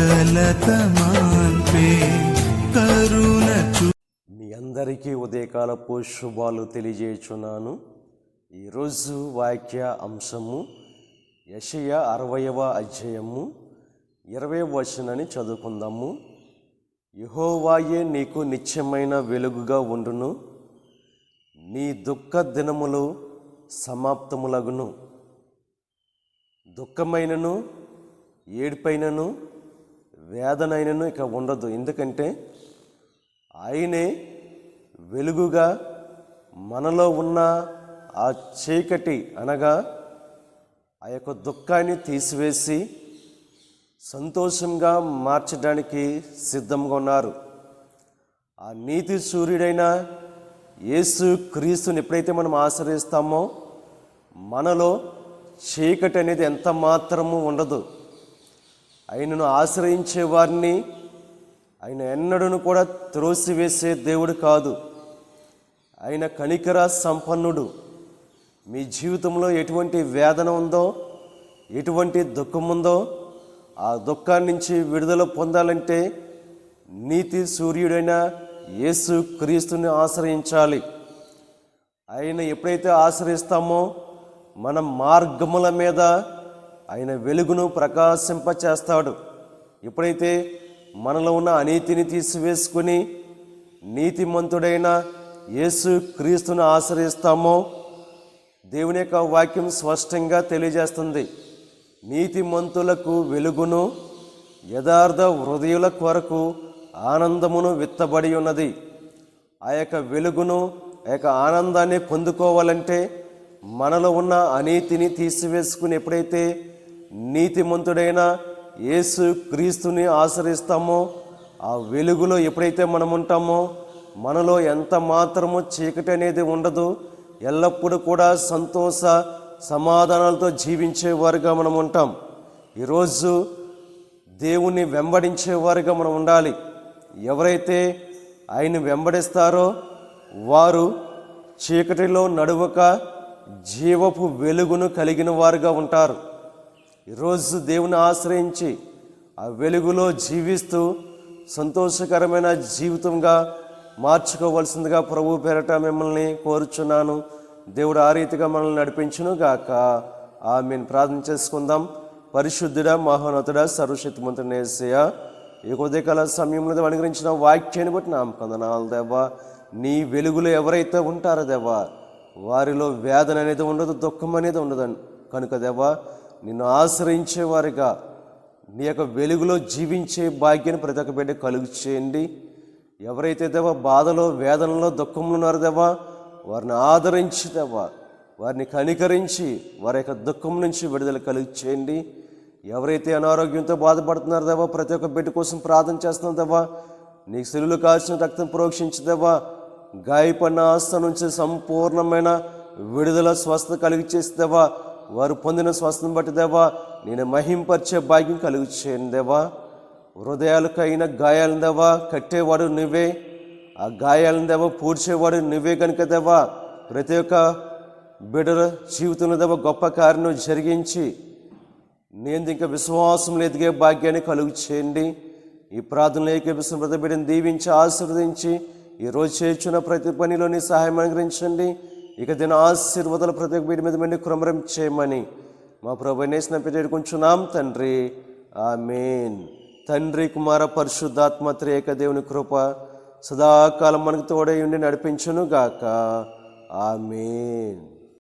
కలతమాన్పే కరుణ మీ అందరికీ ఉదయకాలపు శుభాలు తెలియజేయుచున్నాను. ఈరోజు వాక్య అంశము యెషయా 60వ అధ్యాయము 20వ వచనాన్ని చదువుకుందాము. యెహోవాయే నీకు నిత్యమైన వెలుగుగా ఉండును, నీ దుఃఖ దినములు సమాప్తములగును. దుఃఖమైనను ఏడుపైనను వేదనైనను ఇక ఉండదు. ఎందుకంటే ఆయనే వెలుగుగా మనలో ఉన్న ఆ చీకటి అనగా ఆ యొక్క దుఃఖాన్ని తీసివేసి సంతోషంగా మార్చడానికి సిద్ధంగా ఉన్నారు. ఆ నీతి సూర్యుడైన యేసు క్రీస్తుని ఎప్పుడైతే మనం ఆశ్రయిస్తామో మనలో చీకటి అనేది ఎంత మాత్రము ఉండదు. ఆయనను ఆశ్రయించే వారిని ఆయన ఎన్నడూను కూడా త్రోసివేసే దేవుడు కాదు. ఆయన కనికర సంపన్నుడు. మీ జీవితంలో ఎటువంటి వేదన ఉందో, ఎటువంటి దుఃఖం ఉందో, ఆ దుఃఖాన్ని నుంచి విడుదల పొందాలంటే నీతి సూర్యుడైన యేసు క్రీస్తుని ఆశ్రయించాలి. ఆయన ఎప్పుడైతే ఆశ్రయిస్తామో మన మార్గముల మీద ఆయన వెలుగును ప్రకాశింపచేస్తాడు. ఎప్పుడైతే మనలో ఉన్న అనీతిని తీసివేసుకుని నీతిమంతుడైన యేసు క్రీస్తును ఆశ్రయిస్తామో దేవుని యొక్క వాక్యం స్పష్టంగా తెలియజేస్తుంది. నీతిమంతులకు వెలుగును, యథార్థ హృదయుల కొరకు ఆనందమును విత్తబడి ఉన్నది. ఆ యొక్క వెలుగును, ఆ యొక్క ఆనందాన్ని పొందుకోవాలంటే మనలో ఉన్న అనీతిని తీసివేసుకుని ఎప్పుడైతే నీతిమంతుడైన యేసు క్రీస్తుని ఆశ్రయిస్తామో ఆ వెలుగులో ఎప్పుడైతే మనం ఉంటామో మనలో ఎంత మాత్రము చీకటి అనేది ఉండదు. ఎల్లప్పుడూ కూడా సంతోష సమాధానాలతో జీవించేవారుగా మనం ఉంటాం. ఈరోజు దేవుణ్ణి వెంబడించేవారుగా మనం ఉండాలి. ఎవరైతే ఆయన వెంబడిస్తారో వారు చీకటిలో నడువక జీవపు వెలుగును కలిగిన వారుగా ఉంటారు. ఈరోజు దేవుని ఆశ్రయించి ఆ వెలుగులో జీవిస్తూ సంతోషకరమైన జీవితంగా మార్చుకోవలసిందిగా ప్రభు పేరట మిమ్మల్ని కోరుచున్నాను. దేవుడు ఆ రీతిగా మనల్ని నడిపించును గాక. ఆమేన్. ప్రార్థన చేసుకుందాం. పరిశుద్ధుడా, మహోన్నతుడా, సర్వశక్తిమంతుడా యేసయ్యా, ఈ ఉదయకాల సమయంలో అనుగ్రహించిన వాక్యాన్ని బట్టి నామకందనాలు దేవా. నీ వెలుగులో ఎవరైతే ఉంటారో దేవా వారిలో వేదన అనేది ఉండదు, దుఃఖం అనేది ఉండదు కనుక దేవా నిన్ను ఆశ్రయించేవారిగా నీ యొక్క వెలుగులో జీవించే భాగ్యాన్ని ప్రతి ఒక్క బిడ్డ కలుగు చేయండి. ఎవరైతే దేవా బాధలో వేదనలో దుఃఖంలో ఉన్నారో దేవా వారిని ఆదరించి దేవా వారిని కనికరించి వారి యొక్క దుఃఖం నుంచి విడుదల కలుగు చేయండి. ఎవరైతే అనారోగ్యంతో బాధపడుతున్నారో దేవా ప్రతి ఒక్క బిడ్డ కోసం ప్రార్థన చేస్తున్నాం దేవా. నీకు శిలువలో కాల్చిన రక్తం ప్రోక్షించి దేవా గాయపడిన ఆస్థ నుంచి సంపూర్ణమైన విడుదల స్వస్థత కలిగి చేసి దేవా వారు పొందిన స్వస్థను బట్టి దేవా నేను మహింపరిచే భాగ్యం కలుగు చేయను దేవా. హృదయాలకైన గాయాలను దేవా కట్టేవాడు నువ్వే, ఆ గాయాలను దేవా పూడ్చేవాడు నువ్వే కనుక దేవా ప్రతి ఒక్క బిడ్డల జీవితంలో దేవా గొప్ప కార్యం జరిగించి నేను ఇంకా విశ్వాసంలో ఎదిగే భాగ్యాన్ని కలుగు చేయండి. ఈ ప్రార్థనలో ఏకీభవిస్తున్న ప్రతి బిడ్డను దీవించి ఆశీర్వదించి ఈరోజు చేర్చున్న ప్రతి పనిలోని సహాయం అనుగ్రహించండి. ఇక దీని ఆశీర్వాదాలు ప్రతి ఒక్క బిడ్డ మీద మండి కృమరం చేయమని మా ప్రభువైన యేసు నామమున వేడుకొంచున్నాం తండ్రి. ఆమేన్. తండ్రి, కుమార, పరిశుద్ధాత్మ త్రియేక దేవుని కృప సదాకాలం మనకు తోడై ఉండి నడిపించును గాక. ఆమేన్.